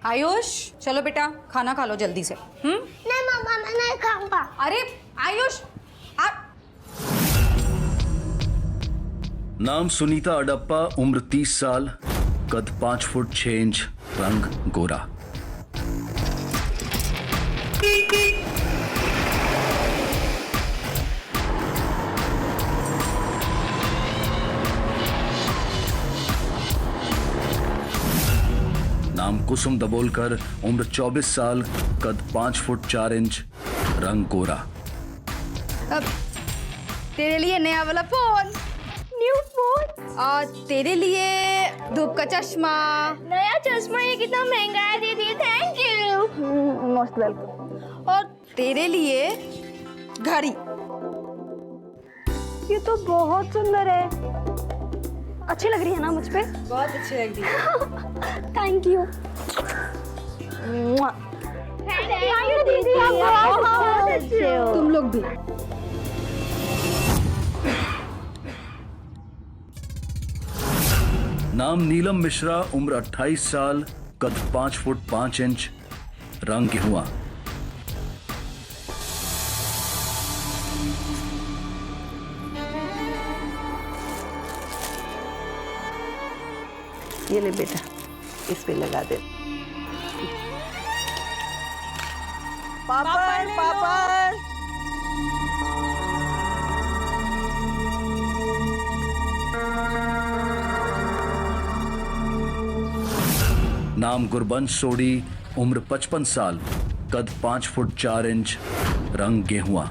आयुष चलो बेटा खाना खा लो जल्दी से। नहीं मम्मा मैं नहीं खाऊंगा। अरे आयुष नाम सुनीता अडप्पा, उम्र 30 साल, कद 5 फुट 6 इंच, रंग गोरा। नाम कुसुम दबोलकर, उम्र 24 साल, कद 5 फुट 4 इंच, रंग गोरा। अब तेरे लिए नया वाला फोन, न्यू फोन और तेरे लिए धूप का चश्मा। नया चश्मा ये कितना महंगा है दीदी, थैंक यू। Most welcome. और तेरे लिए घड़ी। ये तो बहुत सुंदर है, अच्छी लग रही है ना मुझ पे? बहुत अच्छी लग रही है। Thank you. थैंक यू दीदी, आप बहुत अच्छे हो। तुम लोग भी। नाम नीलम मिश्रा, उम्र 28 साल, कद 5 फुट 5 इंच, रंग गेहुआ। ये ले बेटा, इस पे लगा दे। पापड़ पापड़। नाम गुरबंश सोडी, उम्र 55 साल, कद 5 फुट 4 इंच, रंग गेहुआ।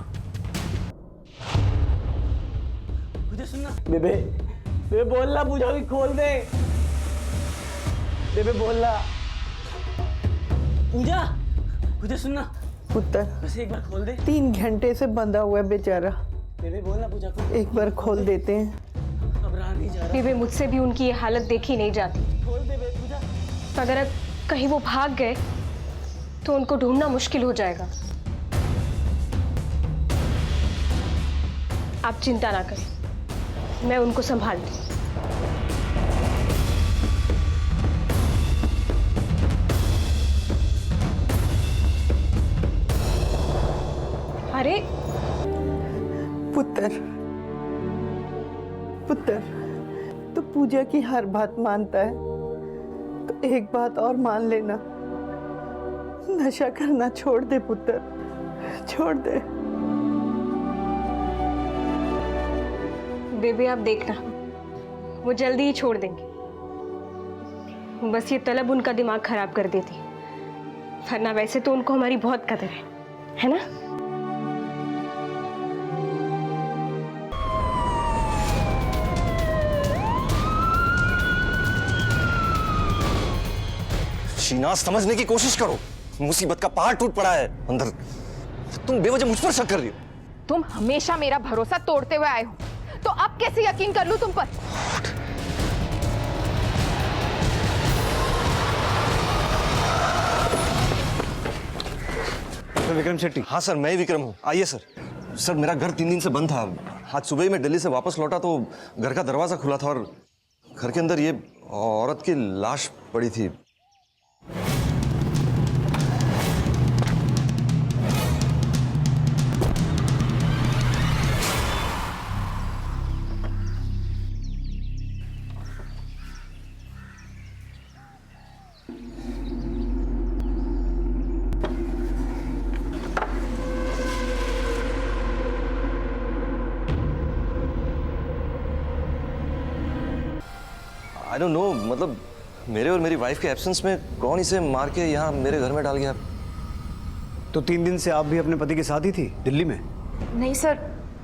बेबे बेबे बोलना, पूजा भी खोल दे। बेबे बोलना। पूजा पूजा सुनना, पुत्र बस एक बार खोल दे। 3 घंटे से बंधा हुआ है बेचारा, बेबे बोलना पूजा को। एक बार खोल देते हैं। अब रहा नहीं जा रहा। बेबे मुझसे भी उनकी ये हालत देखी नहीं जाती। खोल दे बे पूजा। अगर अब कहीं वो भाग गए तो उनको ढूंढना मुश्किल हो जाएगा। आप चिंता ना करें, मैं उनको संभालती हूँ। अरे पुत्र पुत्र, तो पूजा की हर बात मानता है, तो एक बात और मान लेना, नशा करना छोड़ दे पुत्र, छोड़ दे। बेबे आप देखना, वो जल्दी ही छोड़ देंगे। बस ये तलब उनका दिमाग खराब कर देती, वरना वैसे तो उनको हमारी बहुत कदर है ना? शीना, समझने की कोशिश करो, मुसीबत का पहाड़ टूट पड़ा है अंदर। तुम बेवजह मुझ पर शक कर रही हो। तुम हमेशा मेरा भरोसा तोड़ते हुए आए हो, तो अब कैसे यकीन कर लूं तुम पर? विक्रम शेट्टी। हाँ सर, मैं ही विक्रम हूँ, आइए सर। सर मेरा घर 3 दिन से बंद था। आज सुबह ही मैं दिल्ली से वापस लौटा तो घर का दरवाजा खुला था और घर के अंदर ये औरत की लाश पड़ी थी। आई डोंट नो, मतलब मेरे और मेरी वाइफ के एब्सेंस में कौन इसे मार के यहाँ मेरे घर में डाल गया। तो 3 दिन से आप भी अपने पति के साथ ही थी दिल्ली में? नहीं सर,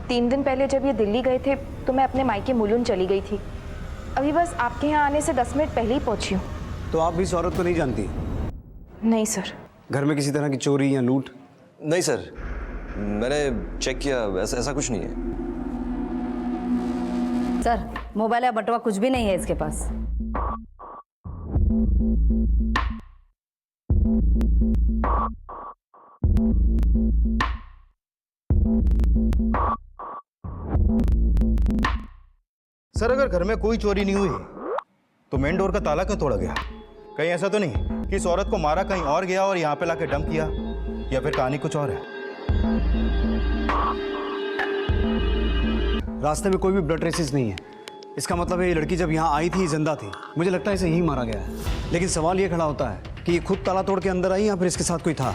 3 दिन पहले जब ये दिल्ली गए थे तो मैं अपने मायके मुलुंड चली गई थी। अभी बस आपके यहाँ आने से 10 मिनट पहले ही पहुंची हूँ। तो आप भी इस औरत को नहीं जानती? नहीं सर। घर में किसी तरह की चोरी या लूट? नहीं सर, मैंने चेक किया, ऐसा कुछ नहीं है। सर मोबाइल या बटुआ कुछ भी नहीं है इसके पास। सर अगर घर में कोई चोरी नहीं हुई तो मेन डोर का ताला क्यों तोड़ा गया? कहीं ऐसा तो नहीं कि इस औरत को मारा कहीं और गया और यहाँ पे लाके डंप किया, या फिर कहानी कुछ और है? रास्ते में कोई भी ब्लड ट्रेसेस नहीं है। इसका मतलब है ये लड़की जब यहाँ आई थी जिंदा थी। मुझे लगता है इसे यहीं मारा गया है। लेकिन सवाल ये खड़ा होता है कि ये खुद ताला तोड़ के अंदर आई या फिर इसके साथ कोई था,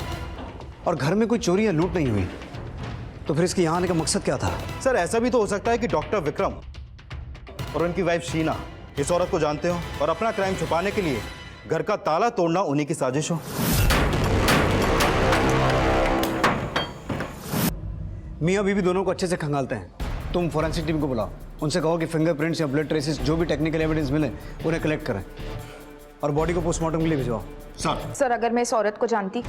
और घर में कोई चोरी या लूट नहीं हुई, तो फिर इसके यहाँ आने का मकसद क्या था? सर ऐसा भी तो हो सकता है कि डॉक्टर विक्रम और उनकी वाइफ शीना इस औरत को जानते हो और अपना क्राइम छुपाने के लिए घर का ताला तोड़ना उन्हीं की साजिश हो। मियाँ बीवी दोनों को अच्छे से खंगालते हैं। तुम फोरेंसिक टीम को बुलाओ, उनसे कहो कि फिंगरप्रिंट्स या ब्लड ट्रेसेस जो भी टेक्निकल एविडेंस मिले उन्हें कलेक्ट करें और बॉडी को पोस्टमार्टम के लिए भिजवाओ। सर अगर मैं इस औरत को जानती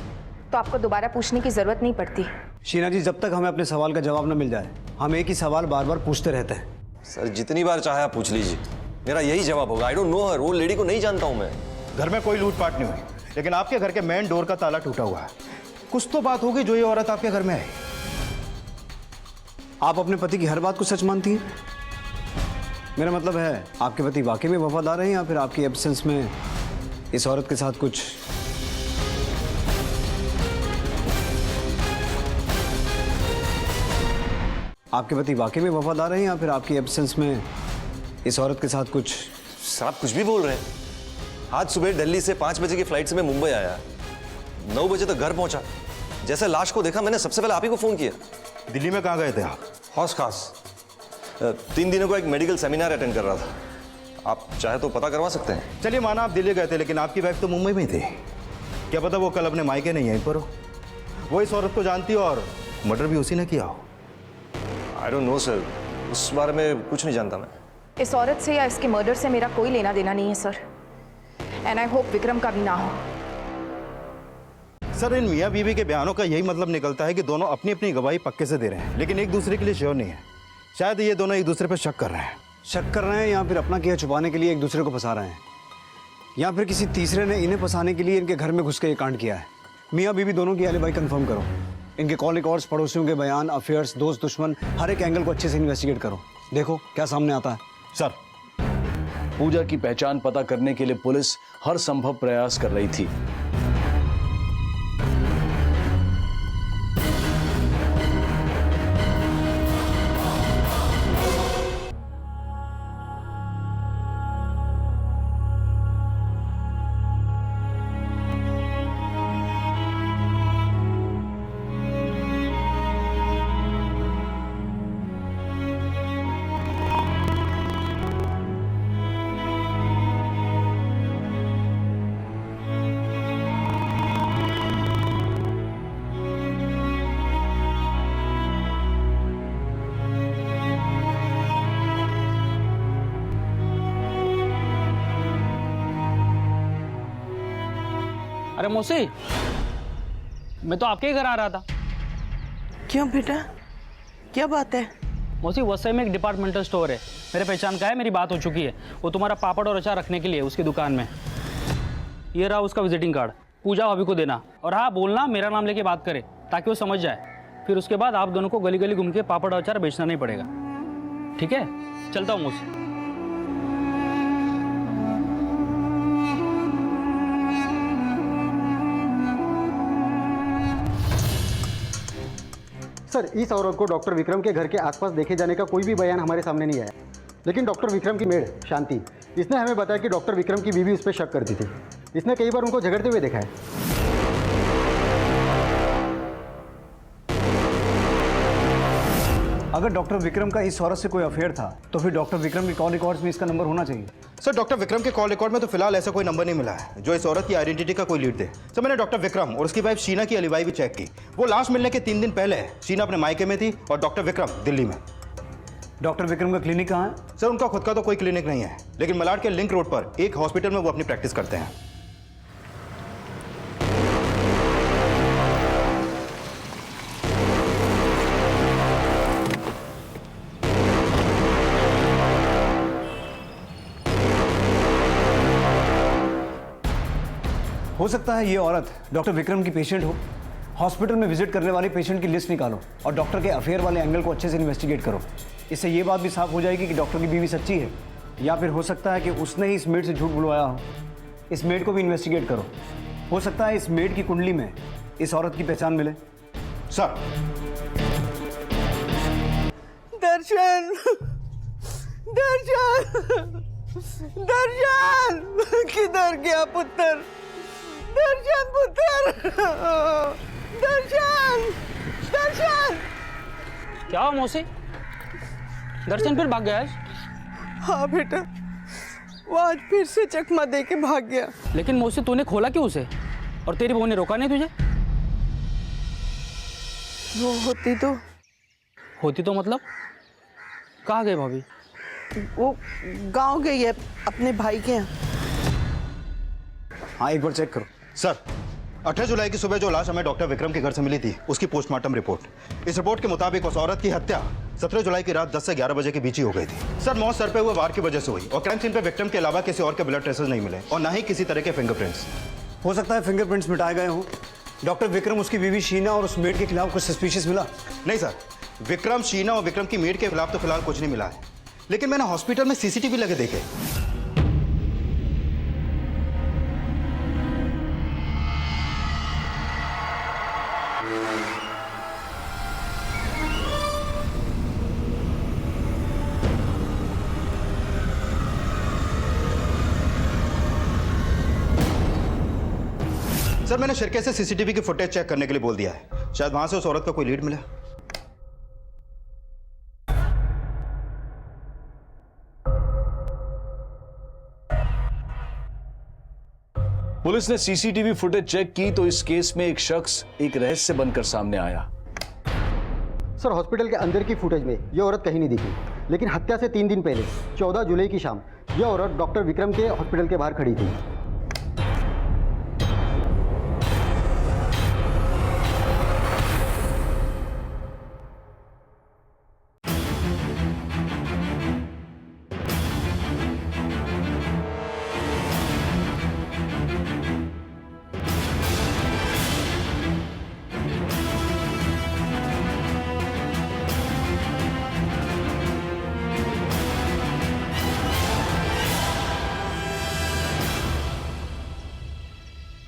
तो आपको दोबारा पूछने की जरूरत नहीं पड़ती। शीना जी, जब तक हमें अपने सवाल का जवाब न मिल जाए हम एक ही सवाल बार बार पूछते रहते हैं। सर जितनी बार चाहे आप पूछ लीजिए, मेरा यही जवाब होगा। आई डोंट नो हर, वो लेडी को नहीं जानता हूं मैं। घर में कोई लूटपाट नहीं हुई, लेकिन आपके घर के मेन डोर का ताला टूटा हुआ है। कुछ तो बात होगी जो ये औरत आपके घर में आई। आप अपने पति की हर बात को सच मानती हैं? मेरा मतलब है आपके पति वाकई में वफादार हैं या फिर आपकी एब्सेंस में इस औरत के साथ कुछ? आपके पति वाकई में वफादार हैं या फिर आपकी एब्सेंस में इस औरत के साथ कुछ? सर आप कुछ भी बोल रहे हैं। आज सुबह दिल्ली से 5 बजे की फ्लाइट से मैं मुंबई आया, 9 बजे तक घर पहुंचा। जैसे लाश को देखा मैंने सबसे पहले आप ही को फोन किया। दिल्ली में कहाँ गए थे आप? हौस खास 3 दिनों को एक मेडिकल सेमिनार अटेंड कर रहा था। आप चाहे तो पता करवा सकते हैं। चलिए माना आप दिल्ली गए थे, लेकिन आपकी वाइफ तो मुंबई में थी। क्या पता वो कल अपने मायके नहीं यहीं पर हो। वो इस औरत को जानती हो और मर्डर भी उसी ने किया हो। आई डोंट नो सर, उस बारे में कुछ नहीं जानता मैं। इस औरत से या इसके मर्डर से मेरा कोई लेना देना नहीं है sir, and I hope Vikram का भी ना हो। सर इन मियाँ बीवी के बयानों का यही मतलब निकलता है कि दोनों अपनी अपनी गवाही पक्के से दे रहे हैं, लेकिन एक दूसरे के लिए श्योर नहीं है। शायद ये दोनों एक दूसरे पर शक कर रहे हैं। शक कर रहे हैं या फिर अपना किया छुपाने के लिए एक दूसरे को फंसा रहे हैं, या फिर किसी तीसरे ने इन्हें फंसाने के लिए इनके घर में घुस के ये कांड किया है। मियाँ बीवी दोनों की एलिबाई कंफर्म करो। इनके कॉल रिकॉर्ड्स, पड़ोसियों के बयान, अफेयर्स, दोस्त दुश्मन, हर एक एंगल को अच्छे से इन्वेस्टिगेट करो। देखो क्या सामने आता है। सर पूजा की पहचान पता करने के लिए पुलिस हर संभव प्रयास कर रही थी। अरे मौसी, मैं तो आपके ही घर आ रहा था। क्यों बेटा, क्या बात है? मौसी वसई में एक डिपार्टमेंटल स्टोर है, मेरे पहचान का है, मेरी बात हो चुकी है। वो तुम्हारा पापड़ और अचार रखने के लिए उसकी दुकान में। ये रहा उसका विजिटिंग कार्ड, पूजा भाभी को देना। और हाँ, बोलना मेरा नाम लेके बात करे ताकि वो समझ जाए। फिर उसके बाद आप दोनों को गली गली घूम के पापड़ और अचार बेचना नहीं पड़ेगा। ठीक है, चलता हूँ मौसी। सर इस औरत को डॉक्टर विक्रम के घर के आसपास देखे जाने का कोई भी बयान हमारे सामने नहीं आया, लेकिन डॉक्टर विक्रम की मेड शांति, इसने हमें बताया कि डॉक्टर विक्रम की बीवी उस पर शक करती थी। इसने कई बार उनको झगड़ते हुए देखा है। अगर डॉक्टर विक्रम का इस औरत से कोई अफेयर था तो फिर डॉक्टर विक्रम के कॉल रिकॉर्ड्स में इसका नंबर होना चाहिए। सर डॉक्टर विक्रम के कॉल रिकॉर्ड में तो फिलहाल ऐसा कोई नंबर नहीं मिला है जो इस औरत की आइडेंटिटी का कोई लीड दे। सर मैंने डॉक्टर विक्रम और उसकी वाइफ शीना की एलिबाई भी चेक की। वो लाश मिलने के 3 दिन पहले शीना अपने मायके में थी और डॉक्टर विक्रम दिल्ली में। डॉक्टर विक्रम का क्लिनिक कहाँ है? सर उनका खुद का तो कोई क्लिनिक नहीं है, लेकिन मलाड के लिंक रोड पर एक हॉस्पिटल में वो अपनी प्रैक्टिस करते हैं। हो सकता है ये औरत डॉक्टर विक्रम की पेशेंट हो। हॉस्पिटल में विजिट करने वाले पेशेंट की लिस्ट निकालो और डॉक्टर के अफेयर वाले एंगल को अच्छे से इन्वेस्टिगेट करो। इससे ये बात भी साफ हो जाएगी कि डॉक्टर की बीवी सच्ची है, या फिर हो सकता है कि उसने ही इस मेड से झूठ बुलवाया हो। इस मेड को भी इन्वेस्टिगेट करो। हो सकता है इस मेड की कुंडली में इस औरत की पहचान मिले। सर। दर्शन, दर्शन, दर्शन, किधर गया पुत्र? दर्शन पुत्र, दर्शन, दर्शन। क्या हुआ मौसी? दर्शन फिर भाग गया आज? हाँ बेटा, वो आज फिर से चकमा दे के भाग गया। लेकिन मौसी तूने खोला क्यों उसे? और तेरी बहू ने रोका नहीं तुझे? वो होती तो मतलब कहाँ गए भाभी? वो गांव गई है अपने भाई के यहाँ। हाँ, एक बार चेक करो। सर, 18 जुलाई की सुबह जो लाश हमें डॉक्टर विक्रम के घर से मिली थी, उसकी पोस्टमार्टम रिपोर्ट। इस रिपोर्ट के मुताबिक उस औरत की हत्या 17 जुलाई की रात 10 से 11 बजे के बीच ही हो गई थी। सर, मौत सर पे हुए वार की वजह से हुई और क्राइम सीन पे विक्टिम के अलावा किसी और के ब्लड ट्रेसेस नहीं मिले और ना ही किसी तरह के फिंगरप्रिंट्स। हो सकता है फिंगरप्रिंट्स मिटाए गए हों। डॉक्टर विक्रम, उसकी बीवी शीना और उस मेड के खिलाफ कुछ सस्पिशियस मिला? नहीं सर, विक्रम, शीना और विक्रम की मेड के खिलाफ तो फिलहाल कुछ नहीं मिला है, लेकिन मैंने हॉस्पिटल में सीसीटीवी लगे देखे। सर, मैंने शिरके से सीसीटीवी की फुटेज चेक करने के लिए बोल दिया है, शायद वहां से उस औरत का कोई लीड मिला। पुलिस ने सीसीटीवी फुटेज चेक की तो इस केस में एक शख्स एक रहस्य बनकर सामने आया। सर, हॉस्पिटल के अंदर की फुटेज में ये औरत कहीं नहीं दिखी, लेकिन हत्या से 3 दिन पहले 14 जुलाई की शाम यह औरत डॉक्टर विक्रम के हॉस्पिटल के बाहर खड़ी थी।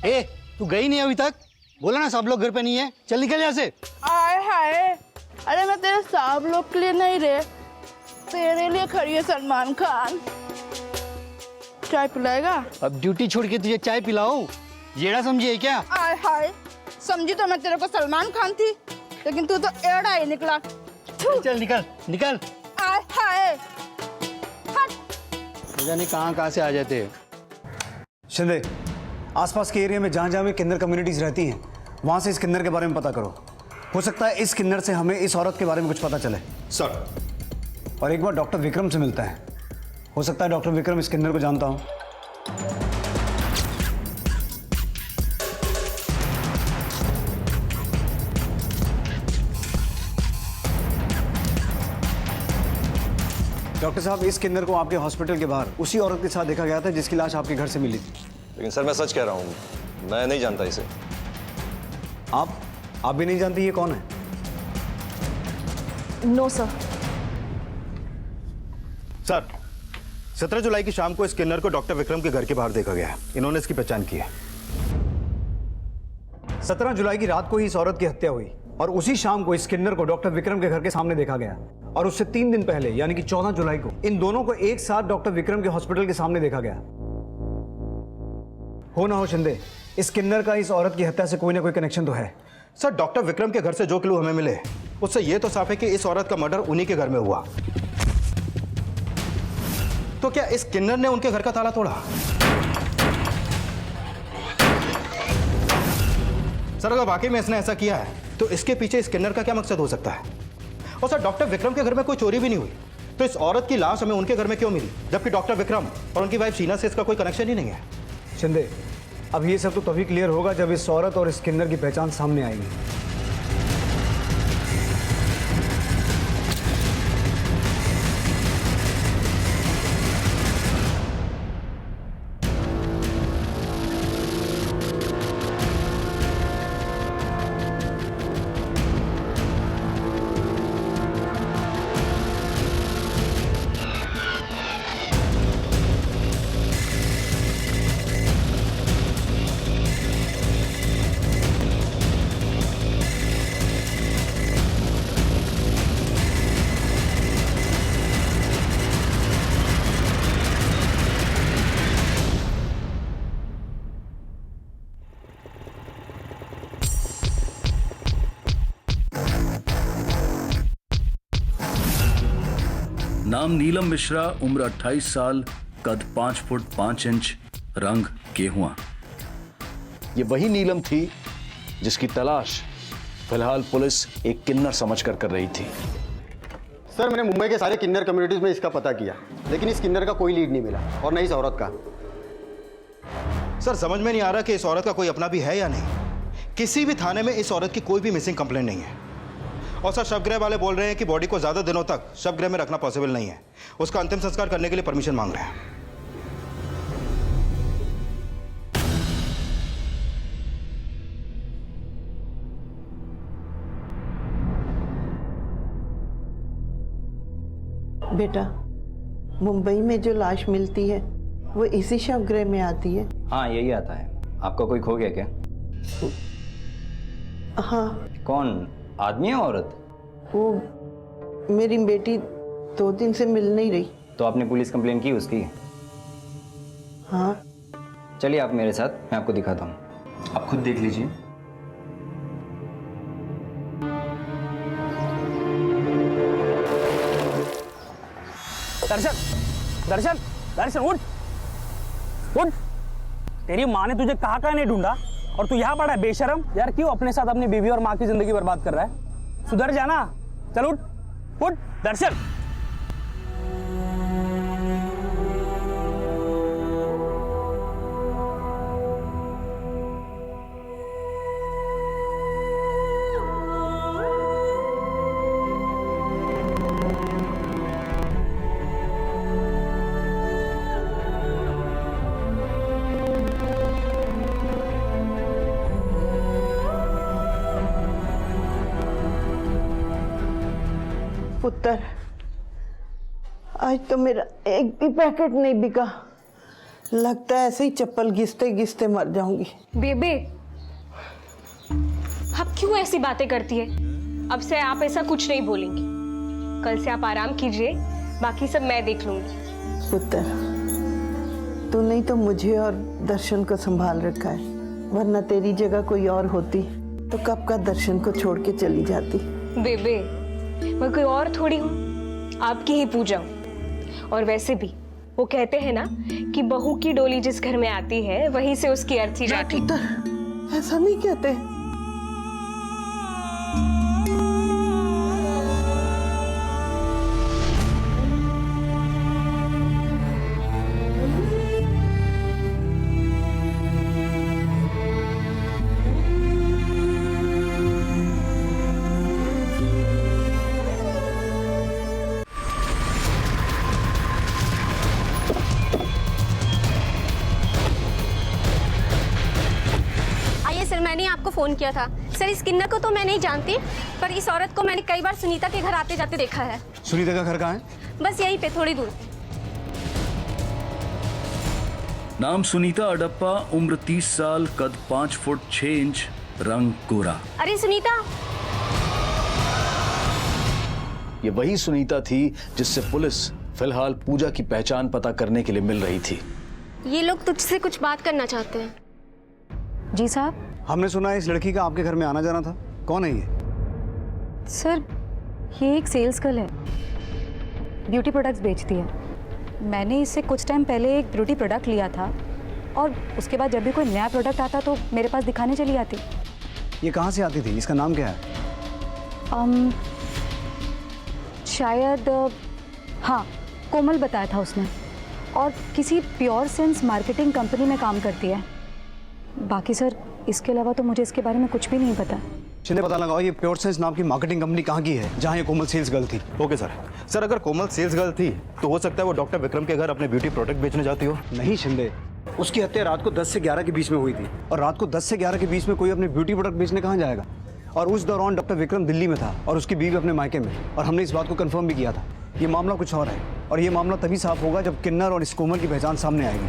ए, तू गई नहीं अभी तक? बोला ना सब लोग घर पे नहीं है, चल निकल यहाँ से। आए हाय, अरे मैं तेरे सब लोग के लिए नहीं रे, तेरे लिए खड़ी है सलमान खान। चाय पिलाएगा? अब ड्यूटी छोड़ के तुझे चाय पिलाऊं? येड़ा समझी है क्या? आए हाय, समझी तो मैं तेरे को सलमान खान थी, लेकिन तू तो एड़ा ही निकला। चल निकल निकल। आए हाय, जाने कहाँ से आ जाते हैं। शिंदे, आसपास के एरिया में जहाँ भी किन्नर कम्युनिटीज रहती हैं, वहाँ से इस किन्नर के बारे में पता करो। हो सकता है इस किन्नर से हमें इस औरत के बारे में कुछ पता चले। सर। और एक बार डॉक्टर विक्रम से मिलता है, हो सकता है डॉक्टर विक्रम इस किन्नर को जानता हो। डॉक्टर साहब, इस किन्नर को आपके हॉस्पिटल के बाहर उसी औरत के साथ देखा गया था जिसकी लाश आपके घर से मिली थी। लेकिन सर, मैं सच कह रहा हूँ, मैं नहीं जानता इसे। आप भी नहीं जानती ये कौन है? No sir. सर, 17 जुलाई की शाम को इस किन्नर को डॉक्टर विक्रम के घर के बाहर देखा गया है। इन्होंने इसकी पहचान की है। 17 जुलाई की रात को ही इस औरत की हत्या हुई और उसी शाम को इस किन्नर को डॉक्टर विक्रम के घर के सामने देखा गया और उससे 3 दिन पहले यानी कि 14 जुलाई को इन दोनों को एक साथ डॉक्टर विक्रम के हॉस्पिटल के सामने देखा गया। हो ना हो शिंदे, इस किन्नर का इस औरत की हत्या से कोई ना कोई कनेक्शन तो है। सर, डॉक्टर विक्रम के घर से जो क्लू हमें मिले उससे यह तो साफ है कि इस औरत का मर्डर उन्हीं के घर में हुआ। तो क्या इस किन्नर ने उनके घर का ताला तोड़ा? सर, अगर वाकई में इसने ऐसा किया है तो इसके पीछे इस किन्नर का क्या मकसद हो सकता है? और सर, डॉक्टर विक्रम के घर में कोई चोरी भी नहीं हुई, तो इस औरत की लाश हमें उनके घर में क्यों मिली, जबकि डॉक्टर विक्रम और उनकी वाइफ शीना से इसका कोई कनेक्शन ही नहीं है? शिंदे, अब ये सब तो तभी क्लियर होगा जब इस औरत और इस किन्नर की पहचान सामने आएगी। नाम नीलम मिश्रा, उम्र 28 साल, कद 5 फुट 5 इंच, रंग गेहुआ। ये वही नीलम थी जिसकी तलाश फिलहाल पुलिस एक किन्नर समझकर कर रही थी। सर, मैंने मुंबई के सारे किन्नर कम्युनिटीज में इसका पता किया, लेकिन इस किन्नर का कोई लीड नहीं मिला, और न इस औरत का। सर, समझ में नहीं आ रहा कि इस औरत का कोई अपना भी है या नहीं। किसी भी थाने में इस औरत की कोई भी मिसिंग कंप्लेंट नहीं है। और सर, शवगृह वाले बोल रहे हैं कि बॉडी को ज़्यादा दिनों तक शवगृह में रखना पॉसिबल नहीं है। उसका अंतिम संस्कार करने के लिए परमिशन मांग रहे हैं। बेटा, मुंबई में जो लाश मिलती है वो इसी शवगृह में आती है? हाँ, यही आता है। आपका कोई खो गया क्या? हाँ। कौन, आदमी या औरत? वो मेरी बेटी 2 दिन से मिल नहीं रही। तो आपने पुलिस कंप्लेन की उसकी? हाँ। चलिए आप मेरे साथ, मैं आपको दिखाता हूँ, आप खुद देख लीजिए। दर्शन, दर्शन, दर्शन, उठ, उठ। तेरी माँ ने तुझे कहाँ नहीं ढूंढा और तू यहाँ पड़ा है बेशरम। यार क्यों अपने साथ अपनी बीवी और माँ की जिंदगी बर्बाद कर रहा है? सुधर जाना। चल उठ, उठ दर्शन। पुत्र, आज तो मेरा एक भी पैकेट नहीं बिका। लगता है ऐसे ही चप्पल घिसते घिसते मर जाऊंगी। बेबे, आप क्यों ऐसी बातें करती है? अब से आप ऐसा कुछ नहीं बोलेंगी। कल से आप आराम कीजिए, बाकी सब मैं देख लूंगी। पुत्र, तू नहीं तो मुझे और दर्शन को संभाल रखा है, वरना तेरी जगह कोई और होती तो कब का दर्शन को छोड़ के चली जाती। बेबे, मैं कोई और थोड़ी हूँ, आपकी ही पूजा हूँ। और वैसे भी वो कहते हैं ना कि बहू की डोली जिस घर में आती है वहीं से उसकी अर्थी जाती। ऐसा नहीं कहते। मैंने आपको फोन किया था सर। इस किन्नर को तो मैं नहीं जानती, पर इस औरत को मैंने कई बार सुनीता के घर आते जाते देखा है। सुनीता का घर कहाँ है? बस यहीं पे, थोड़ी दूर। नाम सुनीता अडप्पा, उम्र 30 साल, कद 5 फुट 6 इंच, रंग गोरा। अरे सुनीता! ये वही सुनीता थी जिससे पुलिस फिलहाल पूजा की पहचान पता करने के लिए मिल रही थी। ये लोग तुझसे कुछ बात करना चाहते हैं। जी साहब। हमने सुना है इस लड़की का आपके घर में आना जाना था। कौन है ये? सर, ये एक सेल्स गर्ल है, ब्यूटी प्रोडक्ट्स बेचती है। मैंने इससे कुछ टाइम पहले एक ब्यूटी प्रोडक्ट लिया था और उसके बाद जब भी कोई नया प्रोडक्ट आता तो मेरे पास दिखाने चली आती। ये कहाँ से आती थी? इसका नाम क्या है? शायद हाँ, कोमल बताया था उसने, और किसी प्योर सेंस मार्केटिंग कंपनी में काम करती है। बाकी सर इसके अलावा तो मुझे इसके बारे में कुछ भी नहीं पता। शिंदे, पता लगाओ ये प्योर सेंस नाम की मार्केटिंग कंपनी कहाँ की है जहाँ ये कोमल सेल्स गर्ल थी। Okay sir. सर, अगर कोमल सेल्स गर्ल थी तो हो सकता है वो डॉक्टर विक्रम के घर अपने ब्यूटी प्रोडक्ट बेचने जाती हो। नहीं शिंदे, उसकी हत्या रात को 10 से 11 के बीच में हुई थी, और रात को 10 से 11 के बीच में कोई अपने ब्यूटी प्रोडक्ट बेचने कहाँ जाएगा? और उस दौरान डॉक्टर विक्रम दिल्ली में था और उसकी बीवी अपने मायके में, और हमने इस बात को कंफर्म भी किया था। ये मामला कुछ और है, और ये मामला तभी साफ होगा जब किन्नर और इस कोमल की पहचान सामने आएगी।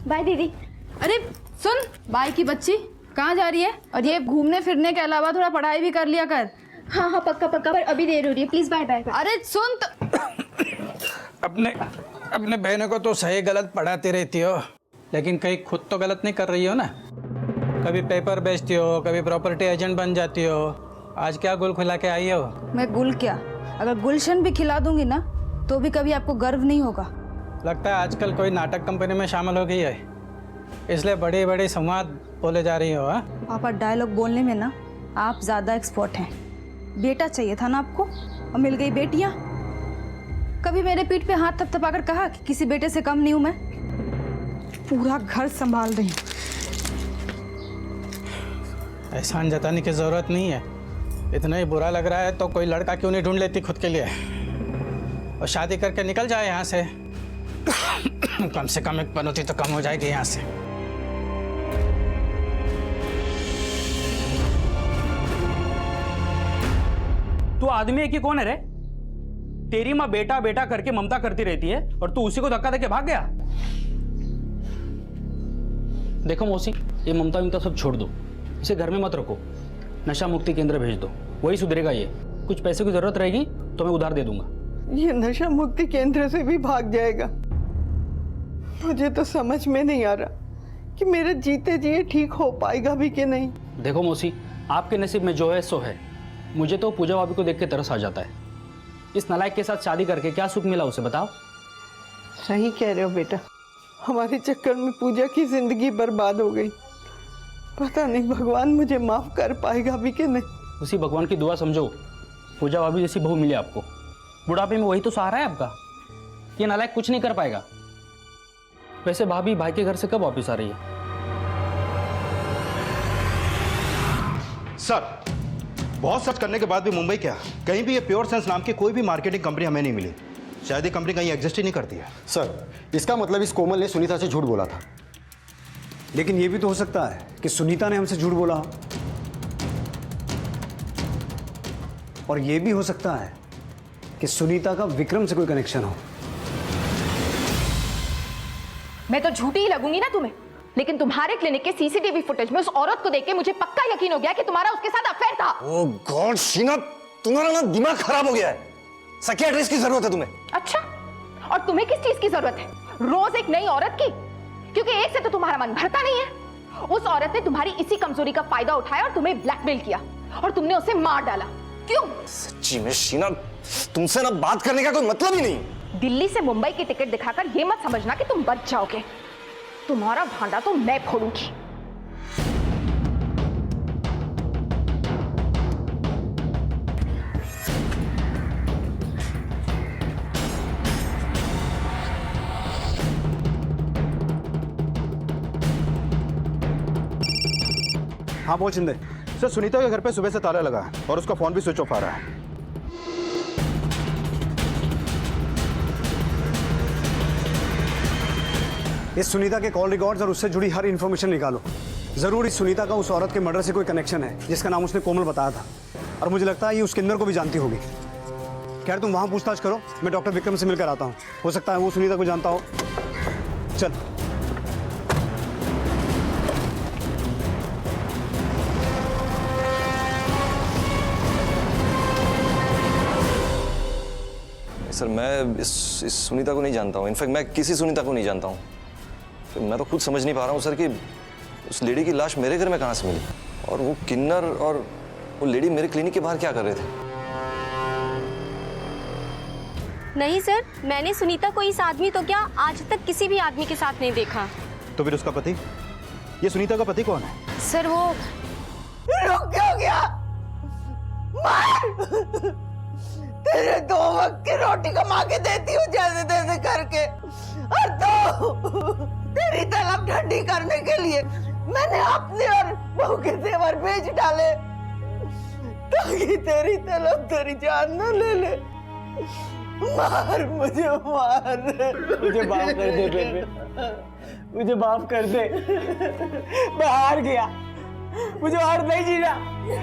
बाय दीदी। अरे सुन, बाई की बच्ची कहाँ जा रही है? और ये घूमने फिरने के अलावा थोड़ा पढ़ाई भी कर लिया कर। हाँ हाँ पक्का पक्का, पर अभी देर हो रही है, प्लीज बाय बाय। अरे सुन तो। अपने बहनों को तो सही गलत पढ़ाती रहती हो, लेकिन कहीं खुद तो गलत नहीं कर रही हो ना? कभी पेपर बेचती हो, कभी प्रॉपर्टी एजेंट बन जाती हो। आज क्या गुल खुला के आई हो? मैं गुल क्या, अगर गुलशन भी खिला दूंगी ना तो भी कभी आपको गर्व नहीं होगा। लगता है आजकल कोई नाटक कंपनी में शामिल हो गई है, इसलिए बड़े बड़े संवाद बोले जा रही हो। हाँ, पापा डायलॉग बोलने में ना आप ज़्यादा एक्सपर्ट हैं। बेटा चाहिए था ना आपको और मिल गई बेटियाँ। कभी मेरे पीठ पे हाथ थपथपाकर कहा कि किसी बेटे से कम नहीं हूँ मैं। पूरा घर संभाल रही हूँ। एहसान जताने की ज़रूरत नहीं है। इतना ही बुरा लग रहा है तो कोई लड़का क्यों नहीं ढूंढ लेती खुद के लिए और शादी करके निकल जाए यहाँ से। कम से कम एक पनौती तो कम हो जाएगी यहाँ से। तू आदमी है कि कौन है रे? तेरी माँ बेटा बेटा करके ममता करती रहती है और तू उसी को धक्का देके भाग गया। देखो मौसी, ये ममता विमता सब छोड़ दो, इसे घर में मत रखो, नशा मुक्ति केंद्र भेज दो, वही सुधरेगा। ये कुछ पैसे की जरूरत रहेगी तो मैं उधार दे दूंगा। ये नशा मुक्ति केंद्र से भी भाग जाएगा। मुझे तो समझ में नहीं आ रहा कि मेरे जीते जी ठीक हो पाएगा भी कि नहीं। देखो मौसी, आपके नसीब में जो है सो है। मुझे तो पूजा भाभी को देख के तरस आ जाता है। इस नालायक के साथ शादी करके क्या सुख मिला उसे, बताओ। सही कह रहे हो बेटा, हमारे चक्कर में पूजा की जिंदगी बर्बाद हो गई। पता नहीं भगवान मुझे माफ कर पाएगा भी कि नहीं। उसी भगवान की दुआ समझो, पूजा भाभी जैसी बहू मिले आपको। बुढ़ापे में वही तो सहारा है आपका। ये नालायक कुछ नहीं कर पाएगा। वैसे भाभी भाई के घर से कब वापस आ रही है? सर, बहुत सर्च करने के बाद भी मुंबई क्या, कहीं भी ये प्योर सेंस नाम की कोई भी मार्केटिंग कंपनी हमें नहीं मिली। शायद ये कंपनी कहीं एग्जिस्ट ही नहीं करती है। सर, इसका मतलब इस कोमल ने सुनीता से झूठ बोला था। लेकिन ये भी तो हो सकता है कि सुनीता ने हमसे झूठ बोला हो। और ये भी हो सकता है कि सुनीता का विक्रम से कोई कनेक्शन हो। मैं तो झूठी ही लगूंगी ना तुम्हें, लेकिन तुम्हारे क्लिनिक के सीसीटीवी फुटेज में उस औरत को देख के मुझे पक्का यकीन हो गया कि तुम्हारा उसके साथ अफेयर था। ओह गॉड शीना, तुम्हारा ना दिमाग खराब हो गया है। साइकियाट्रिस्ट की जरूरत है तुम्हें। अच्छा, और तुम्हें किस चीज की जरूरत है? रोज एक नई औरत की? क्योंकि एक से तो तुम्हारा मन भरता नहीं है। उस औरत ने तुम्हारी इसी कमजोरी का फायदा उठाया और तुम्हें ब्लैकमेल किया और तुमने उसे मार डाला। क्यों? सच्ची में शीना, तुमसे ना बात करने का कोई मतलब ही नहीं। दिल्ली से मुंबई की टिकट दिखाकर ये मत समझना कि तुम बच जाओगे। तुम्हारा भांडा तो मैं फोड़ूंगी। हाँ बोल शिंदे। सर, सुनीता के घर पे सुबह से ताला लगा है और उसका फोन भी स्विच ऑफ आ रहा है। इस सुनीता के कॉल रिकॉर्ड्स और उससे जुड़ी हर इंफॉर्मेशन निकालो। जरूर इस सुनीता का उस औरत के मर्डर से कोई कनेक्शन है जिसका नाम उसने कोमल बताया था। और मुझे लगता है ये उस किन्नर को भी जानती होगी। खैर तुम वहां पूछताछ करो, मैं डॉक्टर विक्रम से मिलकर आता हूँ। हो सकता है वो सुनीता को जानता हो। चल। सर, मैं इस सुनीता को नहीं जानता हूँ। इनफैक्ट मैं किसी सुनीता को नहीं जानता हूँ। मैं तो खुद समझ नहीं पा रहा हूँ सर कि उस लेडी की लाश मेरे घर में कहाँ से मिली और वो किन्नर और वो लेडी मेरे क्लिनिक के बाहर क्या कर रहे थे। नहीं सर, मैंने सुनीता को इस आदमी तो क्या आज तक किसी भी आदमी के साथ नहीं देखा। तो फिर उसका पति, ये सुनीता का पति कौन है? सर वो रुक क्यों गया? मार! तेरे 2 वक्त की रोटी कमा के देती हूँ जैसे तैसे करके, और तो तेरी तलब ठंडी करने के लिए मैंने अपने और बहू के जेवर बेच डाले ताकि तेरी तलब तेरी जान न ले ले। मार मुझे, मार। मुझे माफ कर दे बेबे, मुझे माफ कर दे। मैं हार गया, मुझे और नहीं जीना।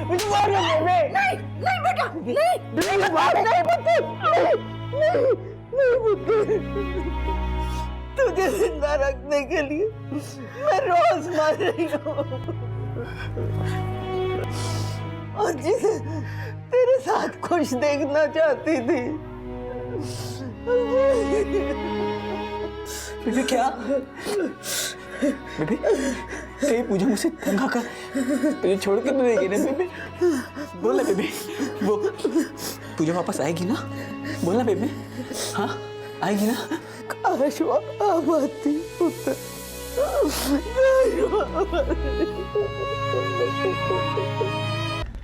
मुझे मार दो बेबे। नहीं नहीं बेटा, नहीं नहीं मार, नहीं पुत्र, नहीं नहीं पुत्र। तुझे जिंदा रखने के लिए मैं रोज मर रही हूँ और जिसे तेरे साथ खुश देखना चाहती थी। बेबे क्या? बेबे कहीं पूजा मुझसे दंगा कर तुझे छोड़ के तो देगी ना बेबे? बोल ना बेबे, वो पूजा वापस आएगी ना? बोलना बेबे, हाँ आएगी ना? काश वो आती पुत्र।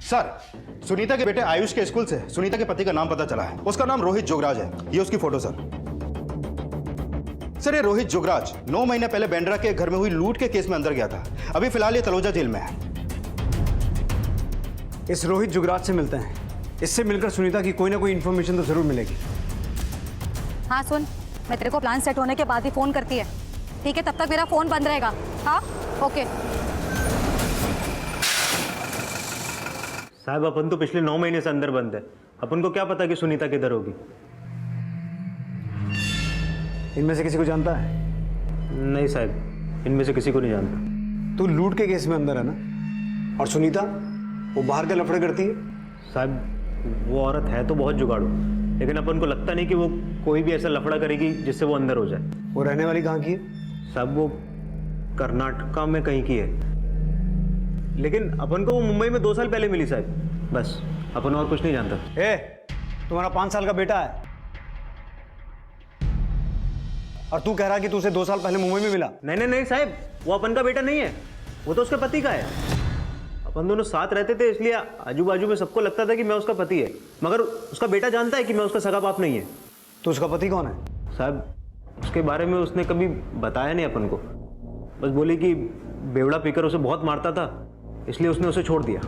सर, सुनीता के बेटे आयुष के स्कूल से सुनीता के पति का नाम पता चला है। उसका नाम रोहित जोगराज है। ये उसकी फोटो सर, ये रोहित जोगराज 9 महीने पहले बेंड्रा के घर में हुई लूट के केस में अंदर गया था। अभी फिलहाल ये तलोजा जेल में है। इस रोहित जुगराज से मिलते हैं। इससे मिलकर सुनीता की कोई ना कोई इन्फॉर्मेशन तो जरूर मिलेगी। हाँ सुन, मैं तेरे को प्लान सेट होने के बाद ही फ़ोन करती है, ठीक है? तब तक मेरा फ़ोन बंद रहेगा। हाँ ओके। साहब अपन तो पिछले 9 महीने से अंदर बंद है, अपन को क्या पता कि सुनीता किधर होगी। इनमें से किसी को जानता है? नहीं साहब, इनमें से किसी को नहीं जानता। तू लूट के केस में अंदर है ना? और सुनीता वो बाहर के लफड़े करती है? साहब वो औरत है तो बहुत जुगाड़ू, लेकिन अपन को लगता नहीं कि वो कोई भी ऐसा लफड़ा करेगी जिससे वो अंदर हो जाए। वो रहने वाली कहाँ की है? साहब वो कर्नाटका में कहीं की है, लेकिन अपन को वो मुंबई में 2 साल पहले मिली साहब। बस अपन और कुछ नहीं जानता। ए, तुम्हारा 5 साल का बेटा है और तू कह रहा कि तू उसे 2 साल पहले मुंबई में मिला? नहीं साहब, वो अपन का बेटा नहीं है, वो तो उसके पति का है। अपन दोनों साथ रहते थे, इसलिए आजू बाजू में सबको लगता था कि मैं उसका पति है, मगर उसका बेटा जानता है कि मैं उसका सगा बाप नहीं है। तो उसका पति कौन है? साहब उसके बारे में उसने कभी बताया नहीं अपन को, बस बोली कि बेवड़ा पीकर उसे बहुत मारता था, इसलिए उसने उसे छोड़ दिया।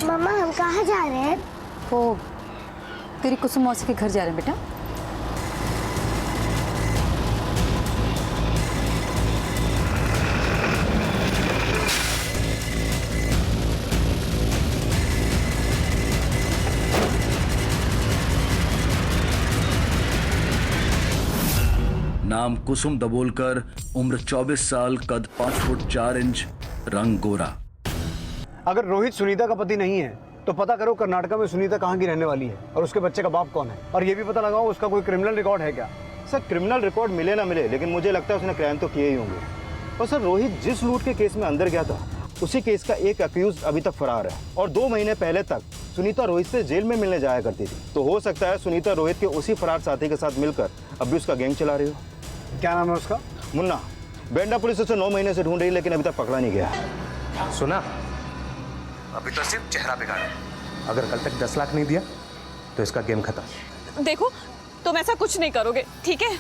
मम्मा हम कहाँ जा रहे हैं? वो तेरी कुसुम मौसी के घर जा रहे हैं बेटा। नाम कुसुम दबोलकर, उम्र 24 साल, कद 5 फुट 4 इंच, रंग गोरा। अगर रोहित सुनीता का पति नहीं है तो पता करो कर्नाटका में सुनीता कहाँ की रहने वाली है और उसके बच्चे का बाप कौन है, और ये भी पता लगाओ उसका कोई क्रिमिनल रिकॉर्ड है क्या। सर क्रिमिनल रिकॉर्ड मिले ना मिले, लेकिन मुझे लगता है उसने क्राइम तो किए ही होंगे। और सर रोहित जिस लूट के केस में अंदर गया था उसी केस का एक अक्यूज अभी तक फरार है, और 2 महीने पहले तक सुनीता रोहित से जेल में मिलने जाया करती थी। तो हो सकता है सुनीता रोहित के उसी फरार साथी के साथ मिलकर अब भी उसका गैंग चला रही हो। क्या नाम है उसका? मुन्ना। बेंडा पुलिस उसे 9 महीने से ढूंढ रही है, लेकिन अभी तक पकड़ा नहीं गया। सुना, अभी तो सिर्फ चेहरा बिगाड़ा है। अगर कल तक 10 लाख नहीं दिया तो इसका गेम खत्म। देखो तुम ऐसा कुछ नहीं करोगे, ठीक है?